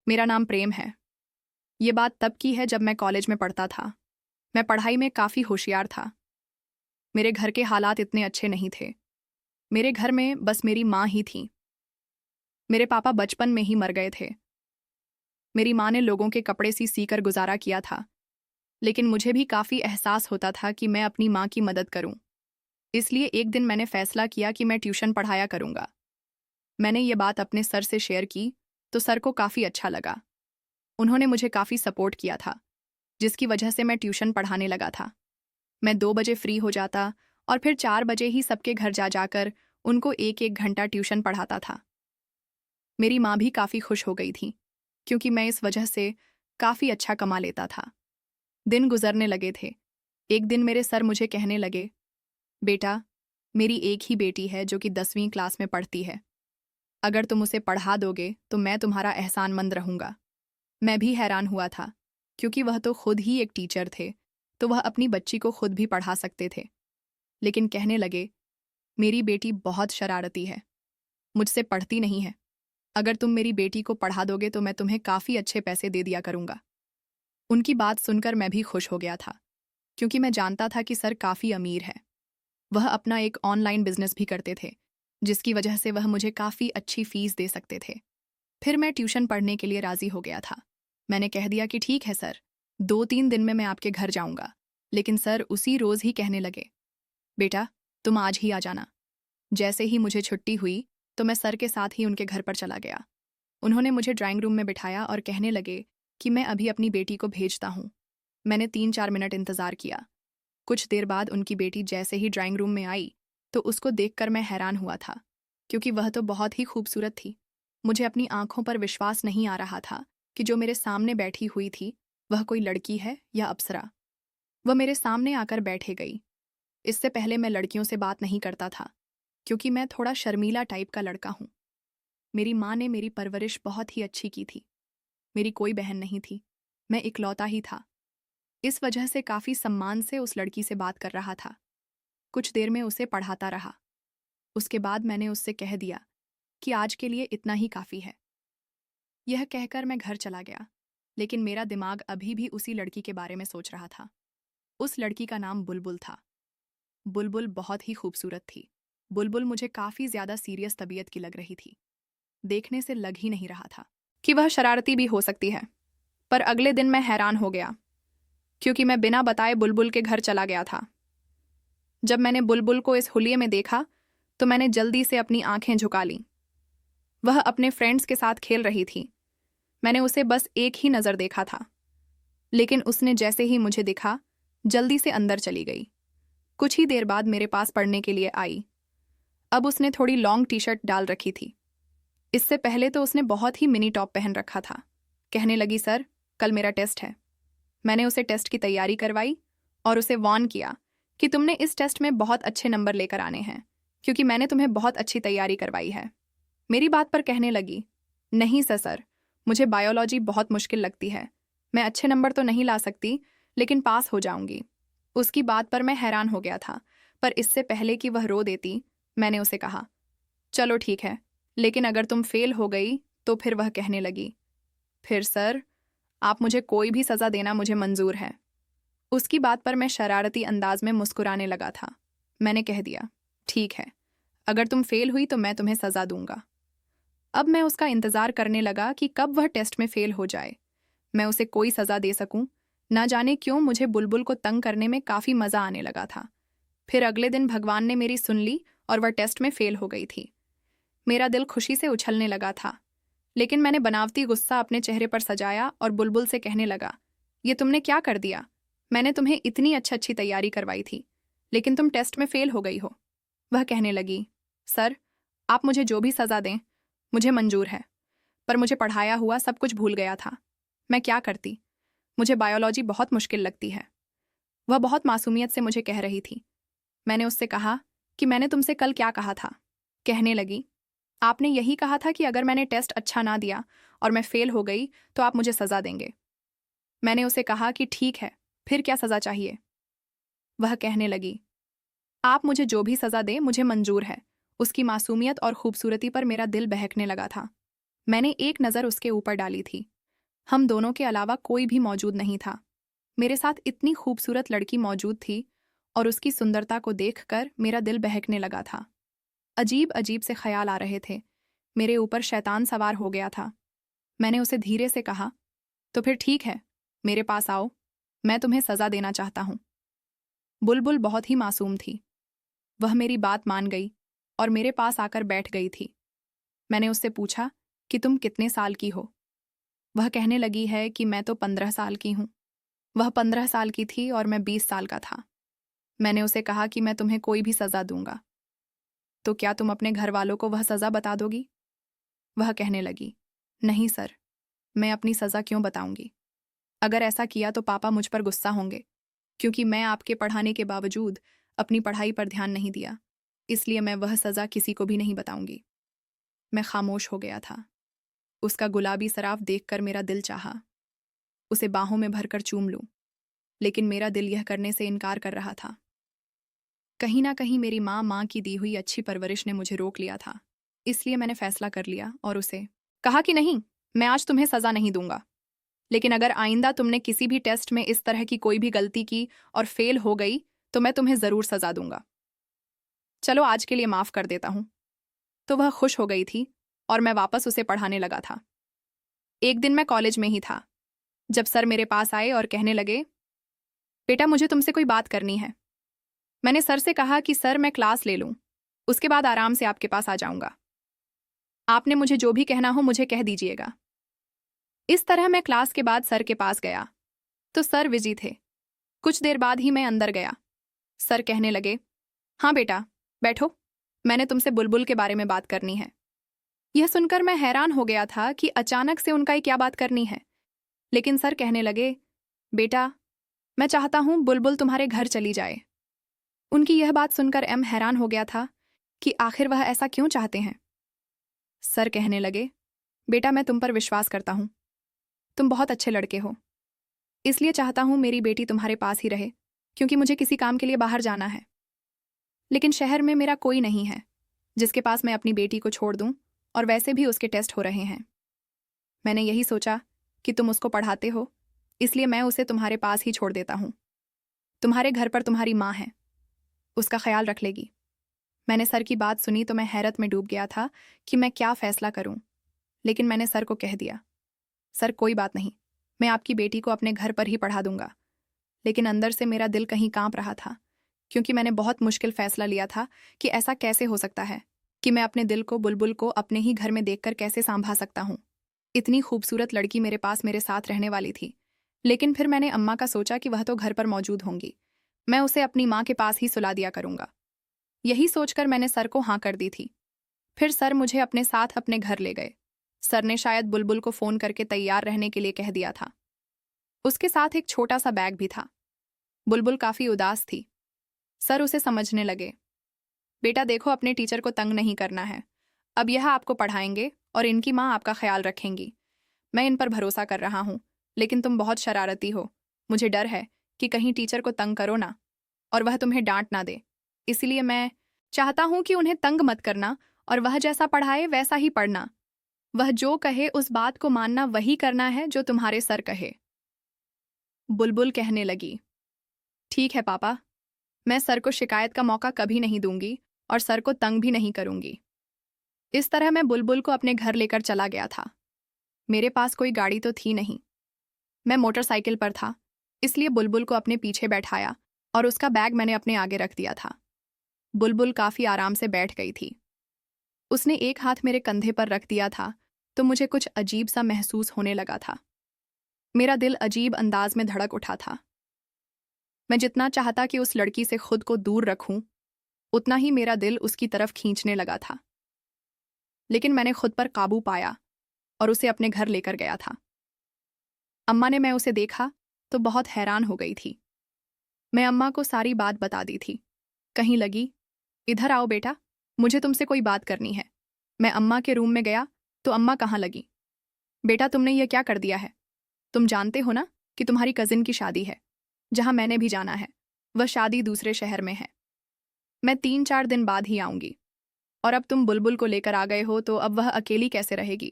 मेरा नाम प्रेम है। ये बात तब की है जब मैं कॉलेज में पढ़ता था। मैं पढ़ाई में काफ़ी होशियार था। मेरे घर के हालात इतने अच्छे नहीं थे। मेरे घर में बस मेरी माँ ही थी। मेरे पापा बचपन में ही मर गए थे। मेरी माँ ने लोगों के कपड़े सी कर गुजारा किया था, लेकिन मुझे भी काफ़ी एहसास होता था कि मैं अपनी माँ की मदद करूं। इसलिए एक दिन मैंने फैसला किया कि मैं ट्यूशन पढ़ाया करूंगा। मैंने ये बात अपने सर से शेयर की, तो सर को काफ़ी अच्छा लगा। उन्होंने मुझे काफ़ी सपोर्ट किया था, जिसकी वजह से मैं ट्यूशन पढ़ाने लगा था। मैं 2 बजे फ्री हो जाता और फिर 4 बजे ही सबके घर जा जाकर उनको एक एक घंटा ट्यूशन पढ़ाता था। मेरी माँ भी काफ़ी खुश हो गई थी, क्योंकि मैं इस वजह से काफ़ी अच्छा कमा लेता था। दिन गुजरने लगे थे। एक दिन मेरे सर मुझे कहने लगे, बेटा, मेरी एक ही बेटी है जो कि 10वीं क्लास में पढ़ती है। अगर तुम उसे पढ़ा दोगे तो मैं तुम्हारा एहसानमंद रहूंगा। मैं भी हैरान हुआ था, क्योंकि वह तो खुद ही एक टीचर थे, तो वह अपनी बच्ची को खुद भी पढ़ा सकते थे। लेकिन कहने लगे, मेरी बेटी बहुत शरारती है, मुझसे पढ़ती नहीं है। अगर तुम मेरी बेटी को पढ़ा दोगे तो मैं तुम्हें काफ़ी अच्छे पैसे दे दिया करूंगा। उनकी बात सुनकर मैं भी खुश हो गया था, क्योंकि मैं जानता था कि सर काफ़ी अमीर है। वह अपना एक ऑनलाइन बिजनेस भी करते थे, जिसकी वजह से वह मुझे काफ़ी अच्छी फीस दे सकते थे। फिर मैं ट्यूशन पढ़ने के लिए राज़ी हो गया था। मैंने कह दिया कि ठीक है सर, 2-3 दिन में मैं आपके घर जाऊंगा। लेकिन सर उसी रोज़ ही कहने लगे, बेटा, तुम आज ही आ जाना। जैसे ही मुझे छुट्टी हुई तो मैं सर के साथ ही उनके घर पर चला गया। उन्होंने मुझे ड्राइंग रूम में बिठाया और कहने लगे कि मैं अभी अपनी बेटी को भेजता हूँ। मैंने 3-4 मिनट इंतज़ार किया। कुछ देर बाद उनकी बेटी जैसे ही ड्राइंग रूम में आई तो उसको देखकर मैं हैरान हुआ था, क्योंकि वह तो बहुत ही खूबसूरत थी। मुझे अपनी आंखों पर विश्वास नहीं आ रहा था कि जो मेरे सामने बैठी हुई थी वह कोई लड़की है या अप्सरा। वह मेरे सामने आकर बैठे गई। इससे पहले मैं लड़कियों से बात नहीं करता था, क्योंकि मैं थोड़ा शर्मीला टाइप का लड़का हूँ। मेरी माँ ने मेरी परवरिश बहुत ही अच्छी की थी। मेरी कोई बहन नहीं थी, मैं इकलौता ही था। इस वजह से काफ़ी सम्मान से उस लड़की से बात कर रहा था। कुछ देर में उसे पढ़ाता रहा। उसके बाद मैंने उससे कह दिया कि आज के लिए इतना ही काफ़ी है। यह कहकर मैं घर चला गया, लेकिन मेरा दिमाग अभी भी उसी लड़की के बारे में सोच रहा था। उस लड़की का नाम बुलबुल था। बुलबुल बहुत ही खूबसूरत थी। बुलबुल मुझे काफ़ी ज़्यादा सीरियस तबीयत की लग रही थी। देखने से लग ही नहीं रहा था कि वह शरारती भी हो सकती है। पर अगले दिन मैं हैरान हो गया, क्योंकि मैं बिना बताए बुलबुल के घर चला गया था। जब मैंने बुलबुल को इस हुलिये में देखा तो मैंने जल्दी से अपनी आंखें झुका लीं। वह अपने फ्रेंड्स के साथ खेल रही थी। मैंने उसे बस एक ही नज़र देखा था, लेकिन उसने जैसे ही मुझे दिखा जल्दी से अंदर चली गई। कुछ ही देर बाद मेरे पास पढ़ने के लिए आई। अब उसने थोड़ी लॉन्ग टी शर्ट डाल रखी थी। इससे पहले तो उसने बहुत ही मिनी टॉप पहन रखा था। कहने लगी, सर, कल मेरा टेस्ट है। मैंने उसे टेस्ट की तैयारी करवाई और उसे वार्न किया कि तुमने इस टेस्ट में बहुत अच्छे नंबर लेकर आने हैं, क्योंकि मैंने तुम्हें बहुत अच्छी तैयारी करवाई है। मेरी बात पर कहने लगी, नहीं सर, मुझे बायोलॉजी बहुत मुश्किल लगती है। मैं अच्छे नंबर तो नहीं ला सकती, लेकिन पास हो जाऊंगी। उसकी बात पर मैं हैरान हो गया था, पर इससे पहले कि वह रो देती, मैंने उसे कहा, चलो ठीक है, लेकिन अगर तुम फेल हो गई तो फिर वह कहने लगी, फिर सर, आप मुझे कोई भी सज़ा देना मुझे मंजूर है। उसकी बात पर मैं शरारती अंदाज में मुस्कुराने लगा था। मैंने कह दिया, ठीक है, अगर तुम फेल हुई तो मैं तुम्हें सज़ा दूंगा। अब मैं उसका इंतज़ार करने लगा कि कब वह टेस्ट में फेल हो जाए, मैं उसे कोई सज़ा दे सकूं। ना जाने क्यों मुझे बुलबुल को तंग करने में काफ़ी मज़ा आने लगा था। फिर अगले दिन भगवान ने मेरी सुन ली और वह टेस्ट में फेल हो गई थी। मेरा दिल खुशी से उछलने लगा था, लेकिन मैंने बनावटी गुस्सा अपने चेहरे पर सजाया और बुलबुल से कहने लगा, ये तुमने क्या कर दिया? मैंने तुम्हें इतनी अच्छी तैयारी करवाई थी, लेकिन तुम टेस्ट में फेल हो गई हो। वह कहने लगी, सर, आप मुझे जो भी सज़ा दें मुझे मंजूर है, पर मुझे पढ़ाया हुआ सब कुछ भूल गया था। मैं क्या करती? मुझे बायोलॉजी बहुत मुश्किल लगती है। वह बहुत मासूमियत से मुझे कह रही थी। मैंने उससे कहा कि मैंने तुमसे कल क्या कहा था? कहने लगी, आपने यही कहा था कि अगर मैंने टेस्ट अच्छा ना दिया और मैं फेल हो गई तो आप मुझे सज़ा देंगे। मैंने उसे कहा कि ठीक है, फिर क्या सज़ा चाहिए? वह कहने लगी, आप मुझे जो भी सज़ा दें मुझे मंजूर है। उसकी मासूमियत और खूबसूरती पर मेरा दिल बहकने लगा था। मैंने एक नज़र उसके ऊपर डाली थी, हम दोनों के अलावा कोई भी मौजूद नहीं था। मेरे साथ इतनी खूबसूरत लड़की मौजूद थी और उसकी सुंदरता को देखकर मेरा दिल बहकने लगा था। अजीब अजीब से ख्याल आ रहे थे। मेरे ऊपर शैतान सवार हो गया था। मैंने उसे धीरे से कहा, तो फिर ठीक है, मेरे पास आओ, मैं तुम्हें सजा देना चाहता हूं। बुलबुल बहुत ही मासूम थी। वह मेरी बात मान गई और मेरे पास आकर बैठ गई थी। मैंने उससे पूछा कि तुम कितने साल की हो। वह कहने लगी है कि मैं तो 15 साल की हूं। वह 15 साल की थी और मैं 20 साल का था। मैंने उसे कहा कि मैं तुम्हें कोई भी सजा दूंगा, तो क्या तुम अपने घर वालों को वह सजा बता दोगी? वह कहने लगी, नहीं सर, मैं अपनी सजा क्यों बताऊंगी? अगर ऐसा किया तो पापा मुझ पर गुस्सा होंगे, क्योंकि मैं आपके पढ़ाने के बावजूद अपनी पढ़ाई पर ध्यान नहीं दिया। इसलिए मैं वह सजा किसी को भी नहीं बताऊंगी। मैं खामोश हो गया था। उसका गुलाबी सराफ देखकर मेरा दिल चाहा उसे बाहों में भरकर चूम लूं, लेकिन मेरा दिल यह करने से इनकार कर रहा था। कहीं ना कहीं मेरी माँ की दी हुई अच्छी परवरिश ने मुझे रोक लिया था। इसलिए मैंने फैसला कर लिया और उसे कहा कि नहीं, मैं आज तुम्हें सजा नहीं दूंगा, लेकिन अगर आइंदा तुमने किसी भी टेस्ट में इस तरह की कोई भी गलती की और फेल हो गई तो मैं तुम्हें जरूर सजा दूंगा। चलो आज के लिए माफ कर देता हूं। तो वह खुश हो गई थी और मैं वापस उसे पढ़ाने लगा था। एक दिन मैं कॉलेज में ही था जब सर मेरे पास आए और कहने लगे, बेटा मुझे तुमसे कोई बात करनी है। मैंने सर से कहा कि सर मैं क्लास ले लूं, उसके बाद आराम से आपके पास आ जाऊंगा। आपने मुझे जो भी कहना हो मुझे कह दीजिएगा। इस तरह मैं क्लास के बाद सर के पास गया तो सर बिजी थे। कुछ देर बाद ही मैं अंदर गया। सर कहने लगे, हाँ बेटा बैठो, मैंने तुमसे बुलबुल के बारे में बात करनी है। यह सुनकर मैं हैरान हो गया था कि अचानक से उनका ये क्या बात करनी है। लेकिन सर कहने लगे, बेटा मैं चाहता हूं बुलबुल तुम्हारे घर चली जाए। उनकी यह बात सुनकर हैरान हो गया था कि आखिर वह ऐसा क्यों चाहते हैं। सर कहने लगे, बेटा मैं तुम पर विश्वास करता हूं, तुम बहुत अच्छे लड़के हो, इसलिए चाहता हूं मेरी बेटी तुम्हारे पास ही रहे, क्योंकि मुझे किसी काम के लिए बाहर जाना है। लेकिन शहर में मेरा कोई नहीं है जिसके पास मैं अपनी बेटी को छोड़ दूं, और वैसे भी उसके टेस्ट हो रहे हैं। मैंने यही सोचा कि तुम उसको पढ़ाते हो, इसलिए मैं उसे तुम्हारे पास ही छोड़ देता हूं। तुम्हारे घर पर तुम्हारी माँ है, उसका ख्याल रख लेगी। मैंने सर की बात सुनी तो मैं हैरत में डूब गया था कि मैं क्या फैसला करूं। लेकिन मैंने सर को कह दिया, सर कोई बात नहीं, मैं आपकी बेटी को अपने घर पर ही पढ़ा दूंगा। लेकिन अंदर से मेरा दिल कहीं कांप रहा था, क्योंकि मैंने बहुत मुश्किल फैसला लिया था कि ऐसा कैसे हो सकता है कि मैं अपने दिल को, बुलबुल को अपने ही घर में देखकर कैसे संभा सकता हूं। इतनी खूबसूरत लड़की मेरे पास मेरे साथ रहने वाली थी। लेकिन फिर मैंने अम्मा का सोचा कि वह तो घर पर मौजूद होंगी, मैं उसे अपनी माँ के पास ही सुला दिया करूंगा। यही सोचकर मैंने सर को हाँ कर दी थी। फिर सर मुझे अपने साथ अपने घर ले गए। सर ने शायद बुलबुल को फोन करके तैयार रहने के लिए कह दिया था। उसके साथ एक छोटा सा बैग भी था। बुलबुल काफी उदास थी। सर उसे समझने लगे, बेटा देखो अपने टीचर को तंग नहीं करना है, अब यह आपको पढ़ाएंगे और इनकी माँ आपका ख्याल रखेंगी। मैं इन पर भरोसा कर रहा हूँ, लेकिन तुम बहुत शरारती हो। मुझे डर है कि कहीं टीचर को तंग करो ना और वह तुम्हें डांट ना दे। इसलिए मैं चाहता हूं कि उन्हें तंग मत करना और वह जैसा पढ़ाए वैसा ही पढ़ना। वह जो कहे उस बात को मानना, वही करना है जो तुम्हारे सर कहे। बुलबुल कहने लगी, ठीक है पापा, मैं सर को शिकायत का मौका कभी नहीं दूंगी और सर को तंग भी नहीं करूंगी। इस तरह मैं बुलबुल को अपने घर लेकर चला गया था। मेरे पास कोई गाड़ी तो थी नहीं, मैं मोटरसाइकिल पर था, इसलिए बुलबुल को अपने पीछे बैठाया और उसका बैग मैंने अपने आगे रख दिया था। बुलबुल काफी आराम से बैठ गई थी। उसने एक हाथ मेरे कंधे पर रख दिया था तो मुझे कुछ अजीब सा महसूस होने लगा था। मेरा दिल अजीब अंदाज में धड़क उठा था। मैं जितना चाहता कि उस लड़की से खुद को दूर रखूं, उतना ही मेरा दिल उसकी तरफ खींचने लगा था। लेकिन मैंने खुद पर काबू पाया और उसे अपने घर लेकर गया था। अम्मा ने मैं उसे देखा तो बहुत हैरान हो गई थी। मैं अम्मा को सारी बात बता दी थी। कहीं लगी, इधर आओ बेटा, मुझे तुमसे कोई बात करनी है। मैं अम्मा के रूम में गया तो अम्मा कहाँ लगी, बेटा तुमने ये क्या कर दिया है? तुम जानते हो ना कि तुम्हारी कजिन की शादी है, जहां मैंने भी जाना है। वह शादी दूसरे शहर में है। मैं 3-4 दिन बाद ही आऊंगी, और अब तुम बुलबुल को लेकर आ गए हो तो अब वह अकेली कैसे रहेगी?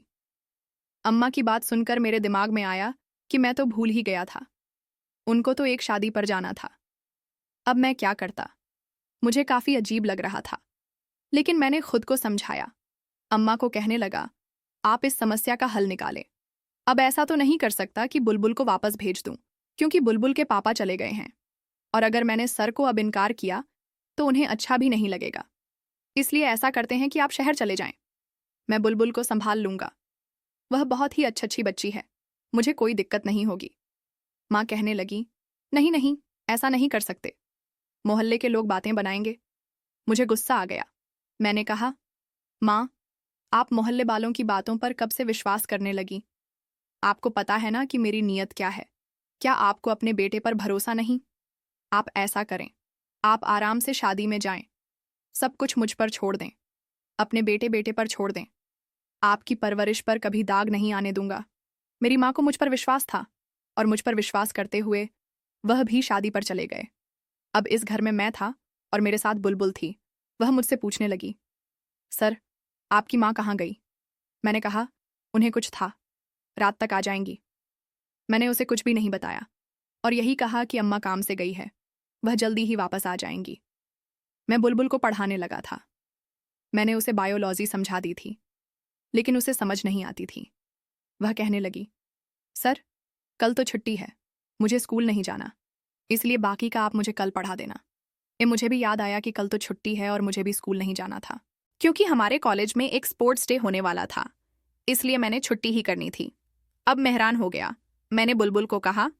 अम्मा की बात सुनकर मेरे दिमाग में आया कि मैं तो भूल ही गया था। उनको तो एक शादी पर जाना था। अब मैं क्या करता? मुझे काफ़ी अजीब लग रहा था। लेकिन मैंने खुद को समझाया। अम्मा को कहने लगा, आप इस समस्या का हल निकालें। अब ऐसा तो नहीं कर सकता कि बुलबुल को वापस भेज दूं, क्योंकि बुलबुल के पापा चले गए हैं। और अगर मैंने सर को अब इनकार किया तो उन्हें अच्छा भी नहीं लगेगा। इसलिए ऐसा करते हैं कि आप शहर चले जाएं। मैं बुलबुल को संभाल लूंगा। वह बहुत ही अच्छी बच्ची है, मुझे कोई दिक्कत नहीं होगी। माँ कहने लगी, नहीं नहीं, ऐसा नहीं कर सकते। मोहल्ले के लोग बातें बनाएंगे। मुझे गुस्सा आ गया। मैंने कहा, माँ, आप मोहल्ले वालों की बातों पर कब से विश्वास करने लगी? आपको पता है ना कि मेरी नीयत क्या है। क्या आपको अपने बेटे पर भरोसा नहीं? आप ऐसा करें, आप आराम से शादी में जाएं। सब कुछ मुझ पर छोड़ दें। अपने बेटे बेटे पर छोड़ दें। आपकी परवरिश पर कभी दाग नहीं आने दूंगा। मेरी माँ को मुझ पर विश्वास था, और मुझ पर विश्वास करते हुए वह भी शादी पर चले गए। अब इस घर में मैं था और मेरे साथ बुलबुल थी। वह मुझसे पूछने लगी, सर, आपकी माँ कहाँ गई? मैंने कहा, उन्हें कुछ था, रात तक आ जाएंगी। मैंने उसे कुछ भी नहीं बताया और यही कहा कि अम्मा काम से गई है, वह जल्दी ही वापस आ जाएंगी। मैं बुलबुल को पढ़ाने लगा था। मैंने उसे बायोलॉजी समझा दी थी, लेकिन उसे समझ नहीं आती थी। वह कहने लगी, सर, कल तो छुट्टी है, मुझे स्कूल नहीं जाना, इसलिए बाकी का आप मुझे कल पढ़ा देना। मुझे भी याद आया कि कल तो छुट्टी है और मुझे भी स्कूल नहीं जाना था, क्योंकि हमारे कॉलेज में एक स्पोर्ट्स डे होने वाला था, इसलिए मैंने छुट्टी ही करनी थी। अब मैं हैरान हो गया। मैंने बुलबुल को कहा,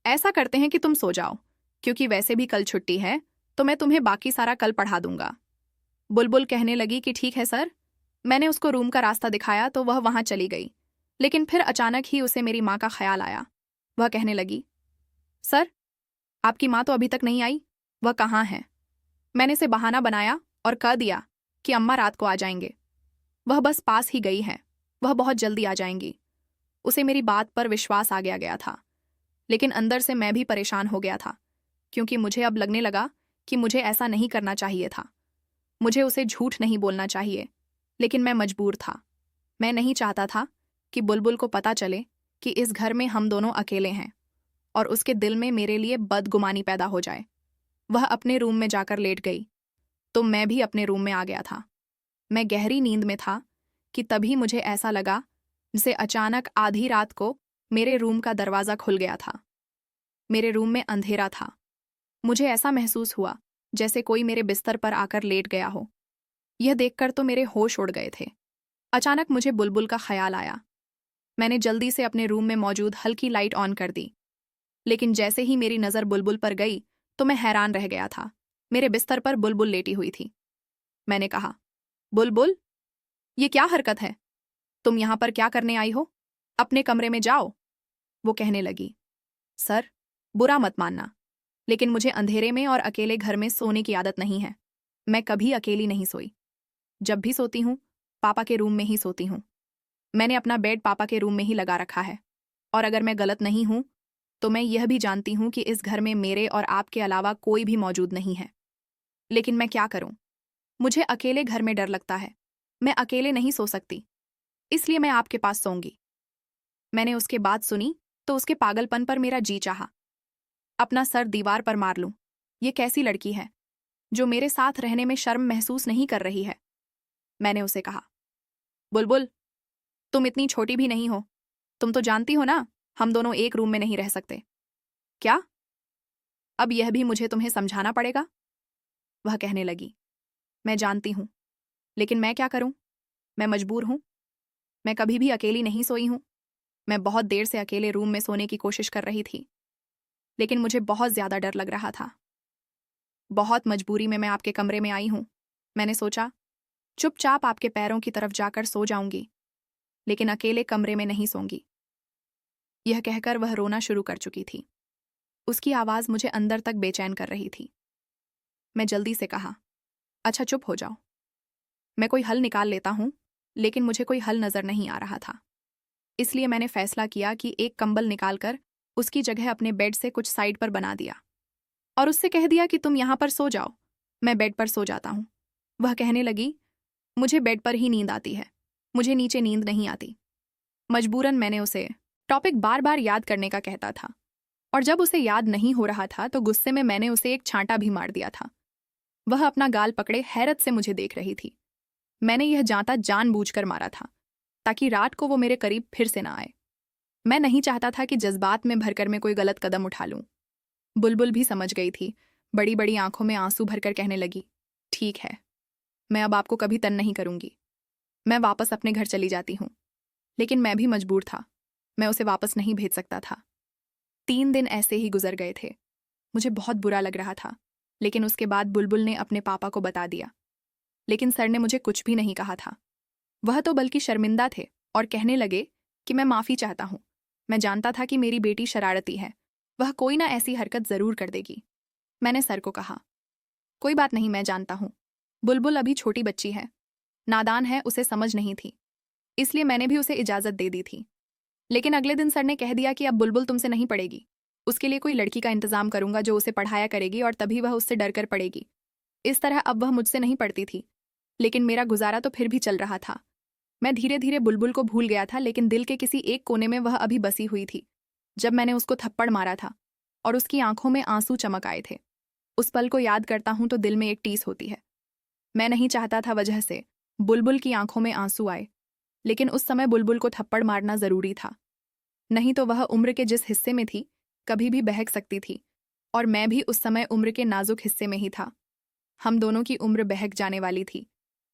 ऐसा करते हैं कि तुम सो जाओ, क्योंकि वैसे भी कल छुट्टी है, तो मैं तुम्हें बाकी सारा कल पढ़ा दूंगा। बुलबुल कहने लगी कि ठीक है सर। मैंने उसको रूम का रास्ता दिखाया तो वह वहां चली गई, लेकिन फिर अचानक ही उसे मेरी माँ का ख्याल आया। वह कहने लगी, सर, आपकी माँ तो अभी तक नहीं आई, वह कहाँ है? मैंने से बहाना बनाया और कह दिया कि अम्मा रात को आ जाएंगे। वह बस पास ही गई है, वह बहुत जल्दी आ जाएंगी। उसे मेरी बात पर विश्वास आ गया था, लेकिन अंदर से मैं भी परेशान हो गया था, क्योंकि मुझे अब लगने लगा कि मुझे ऐसा नहीं करना चाहिए था। मुझे उसे झूठ नहीं बोलना चाहिए, लेकिन मैं मजबूर था। मैं नहीं चाहता था कि बुलबुल को पता चले कि इस घर में हम दोनों अकेले हैं और उसके दिल में मेरे लिए बदगुमानी पैदा हो जाए। वह अपने रूम में जाकर लेट गई, तो मैं भी अपने रूम में आ गया था। मैं गहरी नींद में था कि तभी मुझे ऐसा लगा जैसे अचानक आधी रात को मेरे रूम का दरवाज़ा खुल गया था। मेरे रूम में अंधेरा था। मुझे ऐसा महसूस हुआ जैसे कोई मेरे बिस्तर पर आकर लेट गया हो। यह देखकर तो मेरे होश उड़ गए थे। अचानक मुझे बुलबुल का ख्याल आया। मैंने जल्दी से अपने रूम में मौजूद हल्की लाइट ऑन कर दी, लेकिन जैसे ही मेरी नज़र बुलबुल पर गई तो मैं हैरान रह गया था। मेरे बिस्तर पर बुलबुल लेटी हुई थी। मैंने कहा, बुलबुल, ये क्या हरकत है? तुम यहाँ पर क्या करने आई हो? अपने कमरे में जाओ। वो कहने लगी, सर, बुरा मत मानना, लेकिन मुझे अंधेरे में और अकेले घर में सोने की आदत नहीं है। मैं कभी अकेली नहीं सोई। जब भी सोती हूँ, पापा के रूम में ही सोती हूँ। मैंने अपना बेड पापा के रूम में ही लगा रखा है, और अगर मैं गलत नहीं हूँ तो मैं यह भी जानती हूँ कि इस घर में मेरे और आपके अलावा कोई भी मौजूद नहीं है। लेकिन मैं क्या करूँ? मुझे अकेले घर में डर लगता है। मैं अकेले नहीं सो सकती, इसलिए मैं आपके पास सोऊंगी। मैंने उसके बात सुनी तो उसके पागलपन पर मेरा जी चाहा। अपना सर दीवार पर मार लूं। ये कैसी लड़की है जो मेरे साथ रहने में शर्म महसूस नहीं कर रही है? मैंने उसे कहा, बुलबुल, तुम इतनी छोटी भी नहीं हो। तुम तो जानती हो ना, हम दोनों एक रूम में नहीं रह सकते। क्या? अब यह भी मुझे तुम्हें समझाना पड़ेगा? वह कहने लगी, मैं जानती हूं, लेकिन मैं क्या करूं? मैं मजबूर हूं। मैं कभी भी अकेली नहीं सोई हूं। मैं बहुत देर से अकेले रूम में सोने की कोशिश कर रही थी, लेकिन मुझे बहुत ज्यादा डर लग रहा था। बहुत मजबूरी में मैं आपके कमरे में आई हूं। मैंने सोचा चुपचाप आपके पैरों की तरफ जाकर सो जाऊंगी, लेकिन अकेले कमरे में नहीं सोंगी। यह कहकर वह रोना शुरू कर चुकी थी। उसकी आवाज़ मुझे अंदर तक बेचैन कर रही थी। मैं जल्दी से कहा, अच्छा चुप हो जाओ, मैं कोई हल निकाल लेता हूं। लेकिन मुझे कोई हल नजर नहीं आ रहा था। इसलिए मैंने फैसला किया कि एक कंबल निकालकर उसकी जगह अपने बेड से कुछ साइड पर बना दिया और उससे कह दिया कि तुम यहां पर सो जाओ, मैं बेड पर सो जाता हूं। वह कहने लगी, मुझे बेड पर ही नींद आती है, मुझे नीचे नींद नहीं आती। मजबूरन मैंने उसे टॉपिक बार बार याद करने का कहता था, और जब उसे याद नहीं हो रहा था तो गुस्से में मैंने उसे एक छांटा भी मार दिया था। वह अपना गाल पकड़े हैरत से मुझे देख रही थी। मैंने यह जांता जानबूझकर मारा था ताकि रात को वो मेरे करीब फिर से ना आए। मैं नहीं चाहता था कि जज्बात में भरकर मैं कोई गलत कदम उठा लूं। बुलबुल भी समझ गई थी। बड़ी बड़ी आंखों में आंसू भरकर कहने लगी, ठीक है, मैं अब आपको कभी तंग नहीं करूंगी। मैं वापस अपने घर चली जाती हूं। लेकिन मैं भी मजबूर था, मैं उसे वापस नहीं भेज सकता था। 3 दिन ऐसे ही गुजर गए थे। मुझे बहुत बुरा लग रहा था, लेकिन उसके बाद बुलबुल ने अपने पापा को बता दिया। लेकिन सर ने मुझे कुछ भी नहीं कहा था। वह तो बल्कि शर्मिंदा थे और कहने लगे कि मैं माफ़ी चाहता हूँ। मैं जानता था कि मेरी बेटी शरारती है, वह कोई ना ऐसी हरकत ज़रूर कर देगी। मैंने सर को कहा, कोई बात नहीं, मैं जानता हूँ। बुलबुल अभी छोटी बच्ची है, नादान है, उसे समझ नहीं थी, इसलिए मैंने भी उसे इजाज़त दे दी थी। लेकिन अगले दिन सर ने कह दिया कि अब बुलबुल तुमसे नहीं पढ़ेगी। उसके लिए कोई लड़की का इंतजाम करूंगा जो उसे पढ़ाया करेगी और तभी वह उससे डर कर पढ़ेगी। इस तरह अब वह मुझसे नहीं पढ़ती थी, लेकिन मेरा गुजारा तो फिर भी चल रहा था। मैं धीरे धीरे बुलबुल को भूल गया था, लेकिन दिल के किसी एक कोने में वह अभी बसी हुई थी। जब मैंने उसको थप्पड़ मारा था और उसकी आंखों में आंसू चमक आए थे, उस पल को याद करता हूं तो दिल में एक टीस होती है। मैं नहीं चाहता था वजह से बुलबुल की आंखों में आंसू आए, लेकिन उस समय बुलबुल को थप्पड़ मारना जरूरी था। नहीं तो वह उम्र के जिस हिस्से में थी कभी भी बहक सकती थी, और मैं भी उस समय उम्र के नाजुक हिस्से में ही था। हम दोनों की उम्र बहक जाने वाली थी।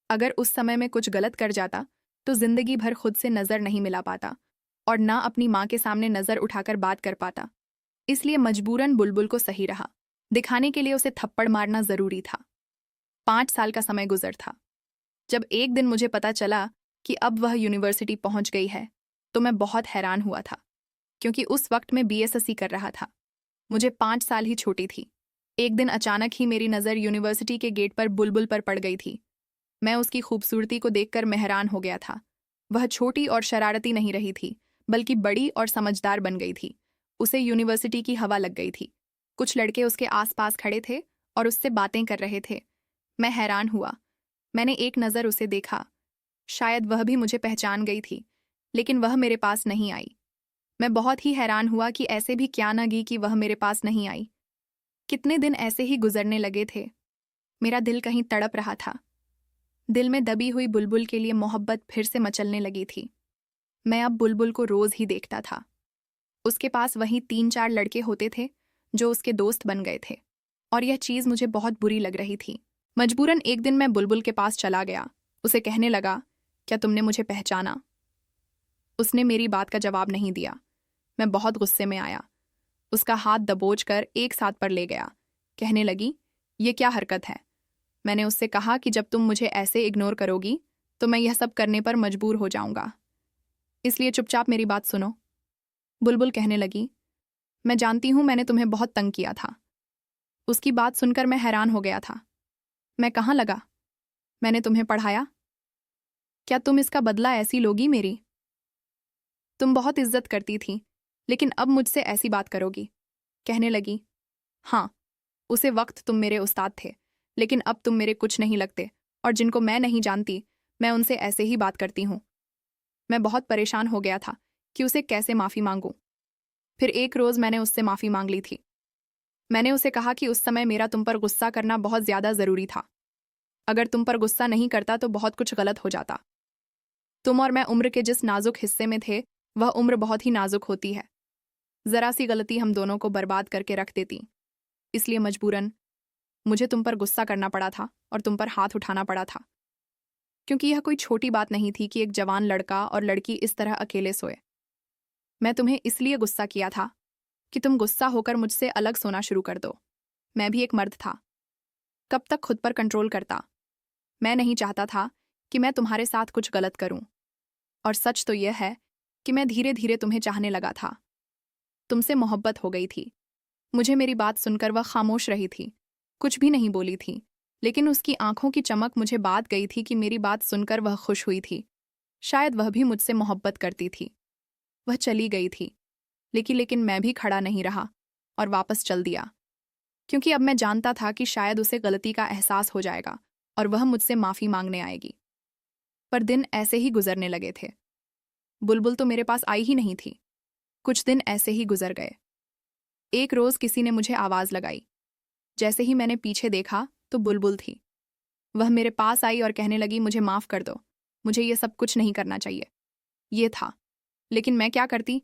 अगर उस समय में कुछ गलत कर जाता तो जिंदगी भर खुद से नजर नहीं मिला पाता और ना अपनी माँ के सामने नजर उठाकर बात कर पाता। इसलिए मजबूरन बुलबुल को सही रहा दिखाने के लिए उसे थप्पड़ मारना जरूरी था। 5 साल का समय गुजर था। जब एक दिन मुझे पता चला कि अब वह यूनिवर्सिटी पहुंच गई है तो मैं बहुत हैरान हुआ था, क्योंकि उस वक्त मैं बीएसएससी कर रहा था। मुझे 5 साल ही छोटी थी। एक दिन अचानक ही मेरी नज़र यूनिवर्सिटी के गेट पर बुलबुल पर पड़ गई थी। मैं उसकी खूबसूरती को देखकर हैरान हो गया था। वह छोटी और शरारती नहीं रही थी, बल्कि बड़ी और समझदार बन गई थी। उसे यूनिवर्सिटी की हवा लग गई थी। कुछ लड़के उसके आसपास खड़े थे और उससे बातें कर रहे थे। मैं हैरान हुआ। मैंने एक नज़र उसे देखा। शायद वह भी मुझे पहचान गई थी, लेकिन वह मेरे पास नहीं आई। मैं बहुत ही हैरान हुआ कि ऐसे भी क्या न की कि वह मेरे पास नहीं आई। कितने दिन ऐसे ही गुजरने लगे थे। मेरा दिल कहीं तड़प रहा था। दिल में दबी हुई बुलबुल के लिए मोहब्बत फिर से मचलने लगी थी। मैं अब बुलबुल को रोज ही देखता था। उसके पास वहीं 3-4 लड़के होते थे जो उसके दोस्त बन गए थे, और यह चीज़ मुझे बहुत बुरी लग रही थी। मजबूरन एक दिन मैं बुलबुल के पास चला गया। उसे कहने लगा, क्या तुमने मुझे पहचाना? उसने मेरी बात का जवाब नहीं दिया। मैं बहुत गुस्से में आया। उसका हाथ दबोच कर एक साथ पर ले गया। कहने लगी, ये क्या हरकत है? मैंने उससे कहा कि जब तुम मुझे ऐसे इग्नोर करोगी तो मैं यह सब करने पर मजबूर हो जाऊंगा, इसलिए चुपचाप मेरी बात सुनो। बुलबुल कहने लगी, मैं जानती हूं मैंने तुम्हें बहुत तंग किया था। उसकी बात सुनकर मैं हैरान हो गया था। मैं कहाँ लगा? मैंने तुम्हें पढ़ाया? क्या तुम इसका बदला ऐसी लोगी मेरी? तुम बहुत इज्जत करती थी, लेकिन अब मुझसे ऐसी बात करोगी? कहने लगी, हाँ, उसे वक्त तुम मेरे उस्ताद थे, लेकिन अब तुम मेरे कुछ नहीं लगते, और जिनको मैं नहीं जानती मैं उनसे ऐसे ही बात करती हूँ। मैं बहुत परेशान हो गया था कि उसे कैसे माफ़ी मांगूं। फिर एक रोज़ मैंने उससे माफ़ी मांग ली थी। मैंने उसे कहा कि उस समय मेरा तुम पर गुस्सा करना बहुत ज़्यादा ज़रूरी था। अगर तुम पर गुस्सा नहीं करता तो बहुत कुछ गलत हो जाता। तुम और मैं उम्र के जिस नाजुक हिस्से में थे वह उम्र बहुत ही नाजुक होती है। ज़रा सी गलती हम दोनों को बर्बाद करके रख देती। इसलिए मजबूरन मुझे तुम पर गुस्सा करना पड़ा था और तुम पर हाथ उठाना पड़ा था, क्योंकि यह कोई छोटी बात नहीं थी कि एक जवान लड़का और लड़की इस तरह अकेले सोए। मैं तुम्हें इसलिए गुस्सा किया था कि तुम गुस्सा होकर मुझसे अलग सोना शुरू कर दो। मैं भी एक मर्द था, कब तक खुद पर कंट्रोल करता? मैं नहीं चाहता था कि मैं तुम्हारे साथ कुछ गलत करूं। और सच तो यह है कि मैं धीरे धीरे तुम्हें चाहने लगा था। तुमसे मोहब्बत हो गई थी। मुझे मेरी बात सुनकर वह खामोश रही थी, कुछ भी नहीं बोली थी, लेकिन उसकी आंखों की चमक मुझे बात गई थी कि मेरी बात सुनकर वह खुश हुई थी। शायद वह भी मुझसे मोहब्बत करती थी। वह चली गई थी, लेकिन मैं भी खड़ा नहीं रहा और वापस चल दिया, क्योंकि अब मैं जानता था कि शायद उसे गलती का एहसास हो जाएगा और वह मुझसे माफ़ी मांगने आएगी। पर दिन ऐसे ही गुजरने लगे थे। बुलबुल तो मेरे पास आई ही नहीं थी। कुछ दिन ऐसे ही गुजर गए। एक रोज किसी ने मुझे आवाज लगाई। जैसे ही मैंने पीछे देखा तो बुलबुल थी। वह मेरे पास आई और कहने लगी, मुझे माफ कर दो, मुझे ये सब कुछ नहीं करना चाहिए। ये था, लेकिन मैं क्या करती।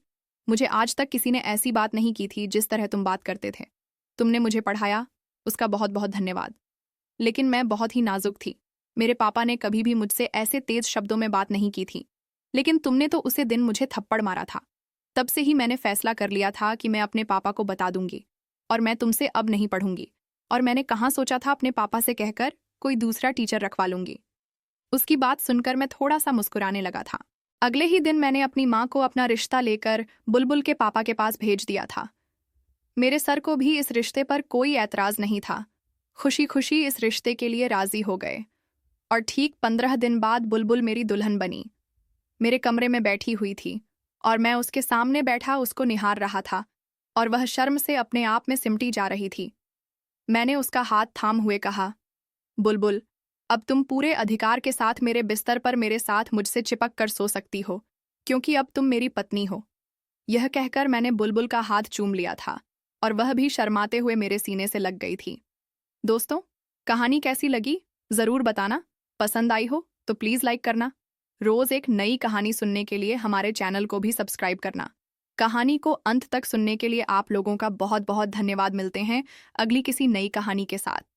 मुझे आज तक किसी ने ऐसी बात नहीं की थी जिस तरह तुम बात करते थे। तुमने मुझे पढ़ाया, उसका बहुत बहुत धन्यवाद। लेकिन मैं बहुत ही नाजुक थी। मेरे पापा ने कभी भी मुझसे ऐसे तेज शब्दों में बात नहीं की थी, लेकिन तुमने तो उसे दिन मुझे थप्पड़ मारा था। तब से ही मैंने फैसला कर लिया था कि मैं अपने पापा को बता दूंगी और मैं तुमसे अब नहीं पढ़ूंगी। और मैंने कहाँ सोचा था अपने पापा से कहकर कोई दूसरा टीचर रखवा लूंगी। उसकी बात सुनकर मैं थोड़ा सा मुस्कुराने लगा था। अगले ही दिन मैंने अपनी माँ को अपना रिश्ता लेकर बुलबुल के पापा के पास भेज दिया था। मेरे सर को भी इस रिश्ते पर कोई ऐतराज नहीं था। खुशी खुशी इस रिश्ते के लिए राजी हो गए और ठीक 15 दिन बाद बुलबुल मेरी दुल्हन बनी। मेरे कमरे में बैठी हुई थी और मैं उसके सामने बैठा उसको निहार रहा था और वह शर्म से अपने आप में सिमटी जा रही थी। मैंने उसका हाथ थाम हुए कहा, बुलबुल, अब तुम पूरे अधिकार के साथ मेरे बिस्तर पर मेरे साथ मुझसे चिपक कर सो सकती हो, क्योंकि अब तुम मेरी पत्नी हो। यह कहकर मैंने बुलबुल का हाथ चूम लिया था और वह भी शर्माते हुए मेरे सीने से लग गई थी। दोस्तों, कहानी कैसी लगी जरूर बताना। पसंद आई हो तो प्लीज लाइक करना। रोज एक नई कहानी सुनने के लिए हमारे चैनल को भी सब्सक्राइब करना। कहानी को अंत तक सुनने के लिए आप लोगों का बहुत बहुत धन्यवाद। मिलते हैं अगली किसी नई कहानी के साथ।